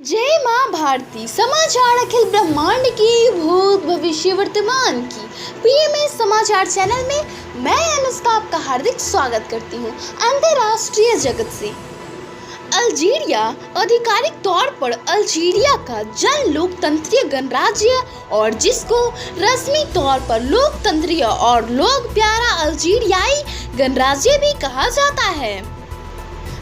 जय माँ भारती। समाचार अखिल ब्रह्मांड की, भूत भविष्य वर्तमान की पीएमएस समाचार चैनल में मैं अनुष्का आपका हार्दिक स्वागत करती हूँ। अंतर्राष्ट्रीय जगत से अल्जीरिया आधिकारिक तौर पर अल्जीरिया का जन लोकतंत्रीय गणराज्य और जिसको रस्मी तौर पर लोकतंत्रीय और लोक प्यारा अल्जीरियाई गणराज्य भी कहा जाता है।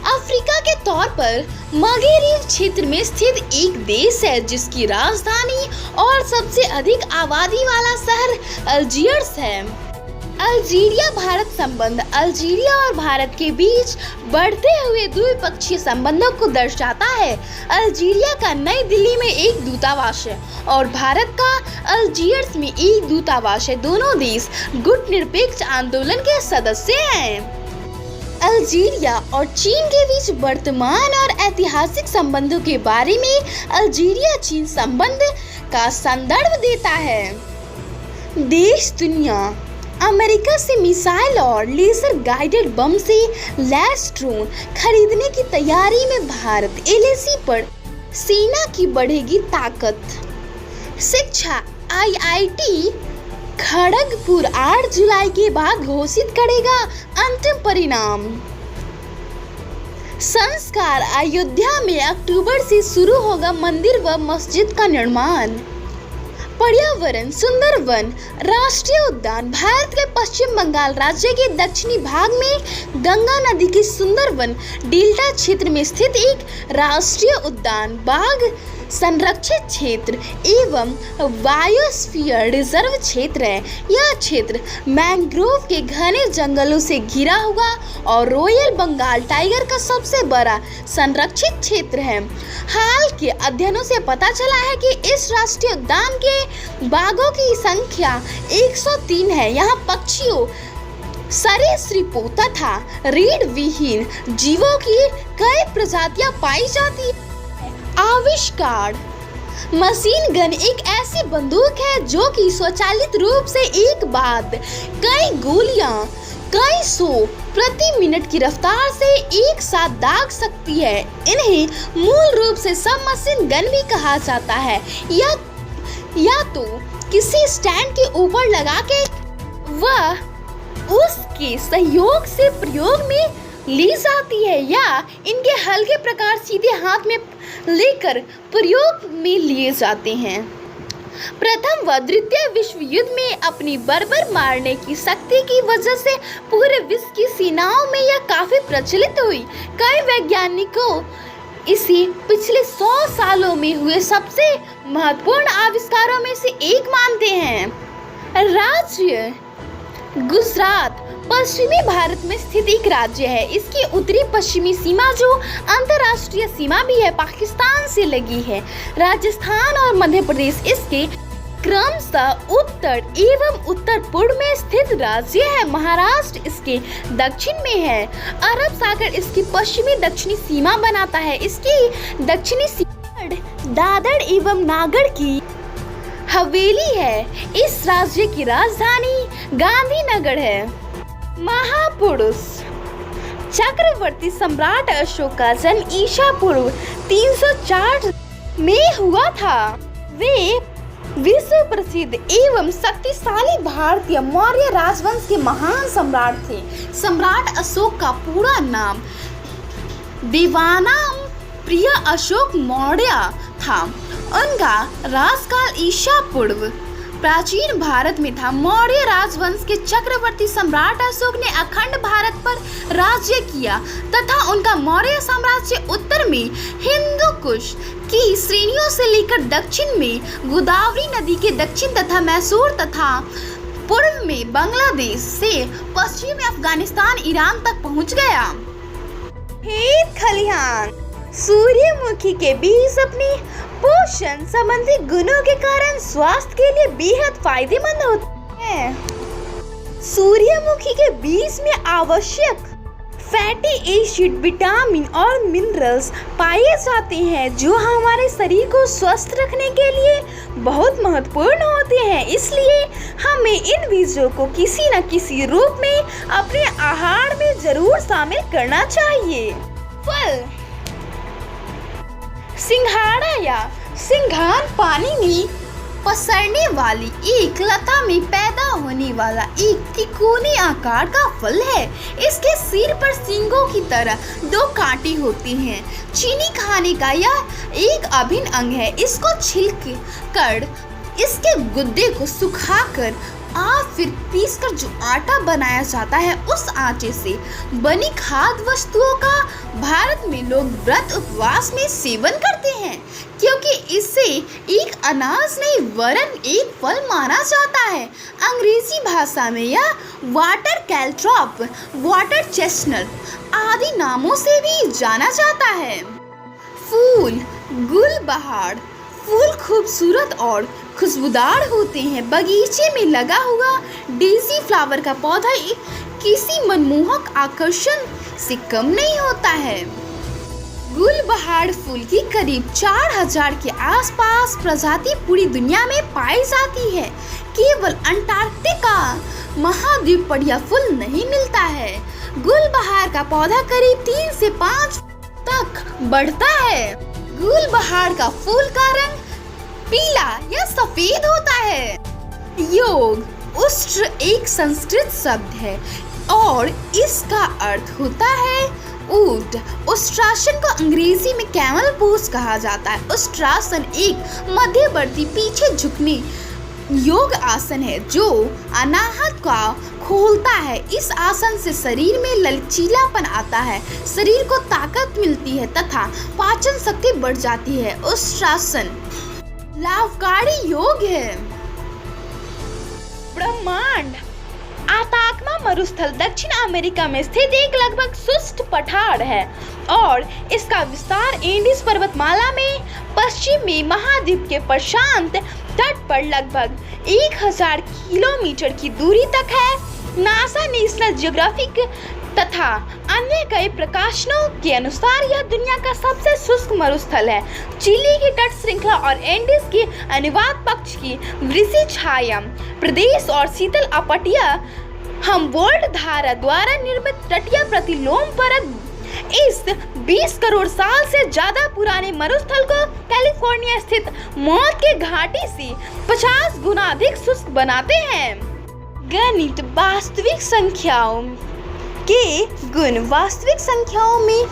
अफ्रीका के तौर पर मगरेब क्षेत्र में स्थित एक देश है जिसकी राजधानी और सबसे अधिक आबादी वाला शहर अल्जियर्स है। अल्जीरिया भारत संबंध अल्जीरिया और भारत के बीच बढ़ते हुए द्विपक्षीय संबंधों को दर्शाता है। अल्जीरिया का नई दिल्ली में एक दूतावास है और भारत का अल्जियर्स में एक दूतावास है। दोनों देश गुट निरपेक्ष आंदोलन के सदस्य हैं। अल्जीरिया और चीन के बीच वर्तमान और ऐतिहासिक संबंधों के बारे में अल्जीरिया चीन संबंध का संदर्भ देता है। देश दुनिया अमेरिका से मिसाइल और लेजर गाइडेड बम से लैस ड्रोन खरीदने की तैयारी में भारत एलएसी पर सेना की बढ़ेगी ताकत। शिक्षा आईआईटी खड़गपुर 8 जुलाई के बाद घोषित करेगा अंतिम परिणाम। संस्कार अयोध्या में अक्टूबर से शुरू होगा मंदिर व मस्जिद का निर्माण। पर्यावरण सुंदरवन राष्ट्रीय उद्यान भारत के पश्चिम बंगाल राज्य के दक्षिणी भाग में गंगा नदी के सुंदरवन डेल्टा क्षेत्र में स्थित एक राष्ट्रीय उद्यान बाघ संरक्षित क्षेत्र एवं बायोस्फीयर रिजर्व क्षेत्र है। यह क्षेत्र मैंग्रोव के घने जंगलों से घिरा हुआ और रॉयल बंगाल टाइगर का सबसे बड़ा संरक्षित क्षेत्र है। हाल के अध्ययनों से पता चला है कि इस राष्ट्रीय उद्यान के बाघों की संख्या 103 है। यहाँ पक्षियों सरीसृपों तथा रीढ़ विहीन जीवों की कई प्रजातियां पाई जाती है। आविष्कार मशीन गन एक ऐसी बंदूक है जो कि स्वचालित रूप से एक बाद कई गोलियां कई सौ प्रति मिनट की रफ्तार से एक साथ दाग सकती है। इन्हें मूल रूप से सब मशीन गन भी कहा जाता है। या तो किसी स्टैंड के ऊपर लगा के वह उसके सहयोग से प्रयोग में ली जाती है या इनके हल्के प्रकार सीधे हाथ में लेकर प्रयोग में लिए जाते हैं। प्रथम व द्वितीय विश्व युद्ध में अपनी बर्बर मारने की शक्ति की वजह से पूरे विश्व की सेनाओं में यह काफी प्रचलित हुई। कई वैज्ञानिकों इसे पिछले 100 सालों में हुए सबसे महत्वपूर्ण आविष्कारों में से एक मानते हैं। राज्य गुजरात पश्चिमी भारत में स्थित एक राज्य है। इसकी उत्तरी पश्चिमी सीमा जो अंतर्राष्ट्रीय सीमा भी है पाकिस्तान से लगी है। राजस्थान और मध्य प्रदेश इसके क्रमशः उत्तर एवं उत्तर पूर्व में स्थित राज्य है। महाराष्ट्र इसके दक्षिण में है। अरब सागर इसकी पश्चिमी दक्षिणी सीमा बनाता है। इसकी दक्षिणी सीमा दादर एवं नागर की हवेली है। इस राज्य की राजधानी गांधीनगर है। महापुरुष चक्रवर्ती सम्राट अशोक का जन्म ईसा पूर्व 304 में हुआ था। वे विश्व प्रसिद्ध एवं शक्तिशाली भारतीय मौर्य राजवंश के महान सम्राट थे। सम्राट अशोक का पूरा नाम देवानाम प्रिय अशोक मौर्य था। उनका राजकाल ईसा पूर्व प्राचीन भारत में था। मौर्य राजवंश के चक्रवर्ती सम्राट अशोक ने अखंड भारत पर राज्य किया तथा उनका मौर्य साम्राज्य उत्तर में हिंदू कुश की श्रेणियों से लेकर दक्षिण में गोदावरी नदी के दक्षिण तथा मैसूर तथा पूर्व में बांग्लादेश से पश्चिम में अफगानिस्तान ईरान तक पहुंच गया। खेत खलिहान सूर्यमुखी के बीज अपने पोषण संबंधी गुणों के कारण स्वास्थ्य के लिए बेहद फायदेमंद होते हैं। सूर्यमुखी के बीज में आवश्यक फैटी एसिड विटामिन और मिनरल्स पाए जाते हैं जो हमारे शरीर को स्वस्थ रखने के लिए बहुत महत्वपूर्ण होते हैं। इसलिए हमें इन बीजों को किसी न किसी रूप में अपने आहार में जरूर शामिल करना चाहिए। फल सिंघाड़ा या सिंघान पानी में पसरने वाली एक लता में पैदा होने वाला एक तिकोने आकार का फल है। इसके सिर पर सींगों की तरह 2 कांटे होते हैं। चीनी खाने का यह एक अभिन्न अंग है। इसको छिलक कर इसके गुद्दे को सुखाकर फिर पीसकर जो आटा बनाया जाता है, उस आटे से बनी खाद्य वस्तुओं का भारत में लोग व्रत उपवास में सेवन करते हैं, क्योंकि इसे एक अनाज नहीं वरन एक फल माना जाता है। अंग्रेजी भाषा में यह वाटर कैलट्रॉप, वाटर चेस्टनट आदि नामों से भी जाना जाता है। फूल गुलबहार फूल खूबसूरत और खुशबूदार होते हैं। बगीचे में लगा हुआ डेजी फ्लावर का पौधा किसी मनमोहक आकर्षण से कम नहीं होता है। गुलबहार फूल की करीब 4000 के आसपास प्रजाति पूरी दुनिया में पाई जाती है। केवल अंटार्कटिका महाद्वीप पर यह फूल नहीं मिलता है। गुलबहार का पौधा करीब 3 से 5 तक बढ़ता है। गुलबहार का फूल का रंग पीला या सफेद होता है। योग उष्ट्र एक संस्कृत शब्द है और इसका अर्थ होता है ऊंट। उष्ट्रासन को अंग्रेजी में कैमल पोज कहा जाता है। उष्ट्रासन एक मध्यवर्ती पीछे झुकने योग आसन है जो अनाहत का खोलता है। इस आसन से शरीर में लचीलापन आता है, शरीर को ताकत मिलती है तथा पाचन शक्ति बढ़ जाती है। उष्ट्रासन लाभकारी योग है। ब्रह्मांड आताकमा मरुस्थल दक्षिण अमेरिका में स्थित एक लगभग शुष्क पठार है और इसका विस्तार एंडीज पर्वतमाला में पश्चिमी महाद्वीप के प्रशांत तट पर लगभग 1000 किलोमीटर की दूरी तक है। नासा नेशनल ज्योग्राफिक तथा अन्य कई प्रकाशनों के अनुसार यह दुनिया का सबसे शुष्क मरुस्थल है। चिली की तट श्रृंखला और एंडीज की अनुवाद पक्ष की वृषि छाया प्रदेश और शीतल अपटिया हमवोल्ट धारा द्वारा निर्मित तटीय प्रतिलोम परत इस 20 करोड़ साल से ज्यादा पुराने मरुस्थल को कैलिफोर्निया स्थित मौत के घाटी से 50 गुना अधिक शुष्क बनाते हैं। गणित वास्तविक संख्याओं के गुण वास्तविक संख्याओं में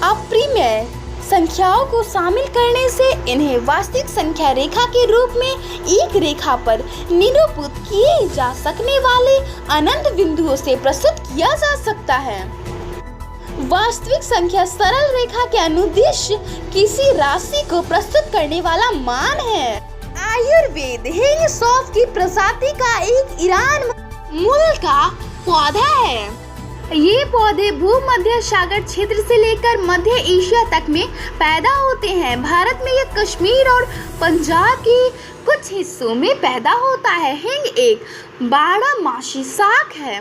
अप्रिमेय संख्याओं को शामिल करने से इन्हें वास्तविक संख्या रेखा के रूप में एक रेखा पर निरूपित किए जा सकने वाले अनंत बिंदुओं से प्रस्तुत किया जा सकता है। वास्तविक संख्या सरल रेखा के अनुदिश किसी राशि को प्रस्तुत करने वाला मान है। आयुर्वेद हिंग सौंफ की प्रजाति का एक ईरान मूल का पौधा है। ये पौधे भूमध्य सागर क्षेत्र से लेकर मध्य एशिया तक में पैदा होते हैं। भारत में ये कश्मीर और पंजाब के कुछ हिस्सों में पैदा होता है। हिंग एक बारहमासी शाक है।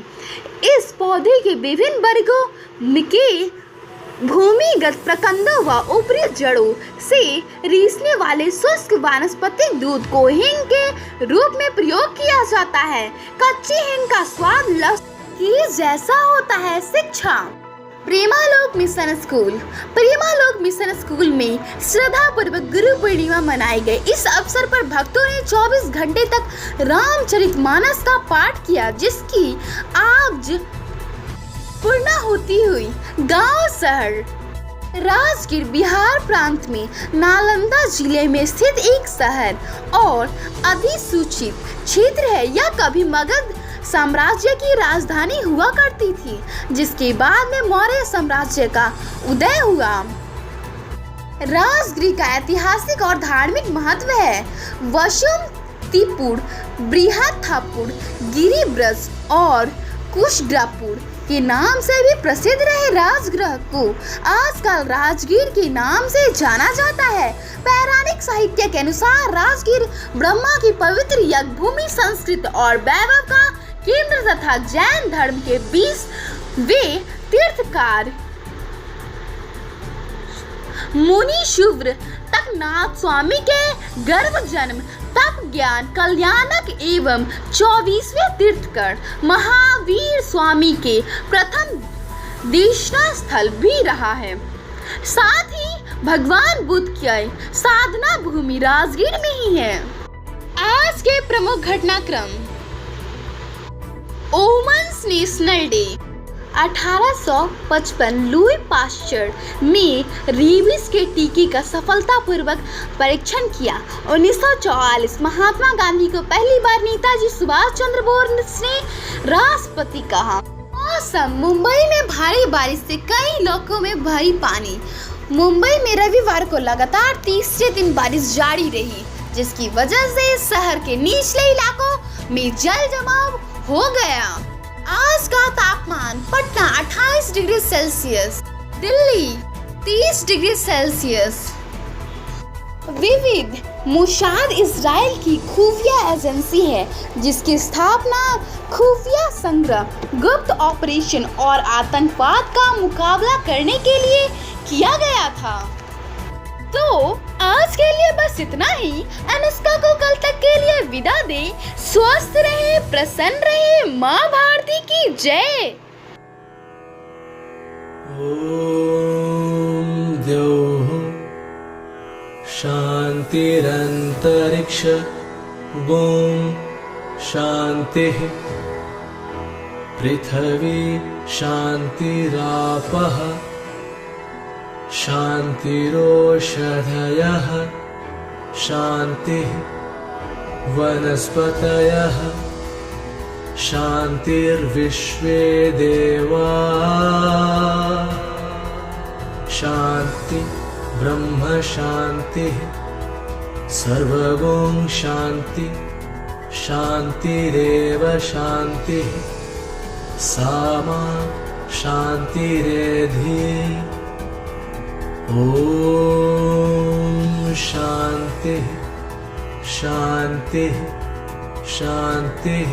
इस पौधे के विभिन्न वर्गों के भूमिगत प्रकंदों व ऊपरी जड़ों से रिसने वाले शुष्क वानस्पतिक दूध को हिंग के रूप में प्रयोग किया जाता है। कच्ची हिंग का स्वाद लहसुन के जैसा होता है। शिक्षा प्रेमालोक मिशन स्कूल में श्रद्धा पूर्वक गुरु पूर्णिमा मनाई गई। इस अवसर पर भक्तों ने 24 घंटे तक रामचरितमानस का पाठ किया, जिसकी आज पूर्णाहुति हुई। गांव शहर राजगीर बिहार प्रांत में नालंदा जिले में स्थित एक शहर और अधिसूचित क्षेत्र है। यह कभी मगध साम्राज्य की राजधानी हुआ करती थी, जिसके बाद में मौर्य साम्राज्य का उदय हुआ। राजगीर का ऐतिहासिक और धार्मिक महत्व है। वसुमतीपुर, बृहत्थापुर, गिरिब्रज और कुशग्रापुर के नाम से भी प्रसिद्ध रहे। राजगृह को आजकल राजगीर के नाम से जाना जाता है। पौराणिक साहित्य के अनुसार राजगीर ब्रह्मा की पवित्र यज्ञ भूमि, संस्कृत और वैभव का केंद्र तथा जैन धर्म के 20वें तीर्थकार मुनि शुभ्र तकनाथ स्वामी के गर्भ जन्म तप ज्ञान कल्याणक एवं 24वें तीर्थकर महावीर स्वामी के प्रथम दीक्षास्थल भी रहा है। साथ ही भगवान बुद्ध की साधना भूमि राजगीर में ही है। आज के प्रमुख घटनाक्रम। Women's national day 1855 Louis Pasteur में रेबीज के टीके का सफलतापूर्वक परीक्षण किया। 1944 महात्मा गांधी को पहली बार नेताजी सुभाष चंद्र बोस ने राष्ट्रपति कहा। मौसम। मुंबई में भारी बारिश से कई इलाकों में भारी पानी। मुंबई में रविवार को लगातार तीसरे दिन बारिश जारी रही, जिसकी वजह से शहर के निचले इलाकों में जल जमाव हो गया। आज का तापमान। Patna 28 degree Celsius, Delhi 30 degree Celsius. विविध। मोसाद इजराइल की खुफिया एजेंसी है जिसकी स्थापना खुफिया संग्रह, गुप्त ऑपरेशन और आतंकवाद का मुकाबला करने के लिए किया गया था। तो आज के लिए बस इतना ही। अनुष्का को कल तक के लिए विदा दे। स्वस्थ रहे, प्रसन्न रहे। माँ भारती की जय। ओम द्यौः शान्तिरन्तरिक्ष ओम शान्तिः पृथिवी शान्तिरापः शान्तिरोषधयः शान्तिः वनस्पतयः शान्तिर्विश्वे देवाः शान्ति ब्रह्म शान्तिः सर्वगुण शान्ति शान्तिरेव शान्तिः सामा शान्तिरेधि। ओम शान्तिः शान्तिः शान्तिः।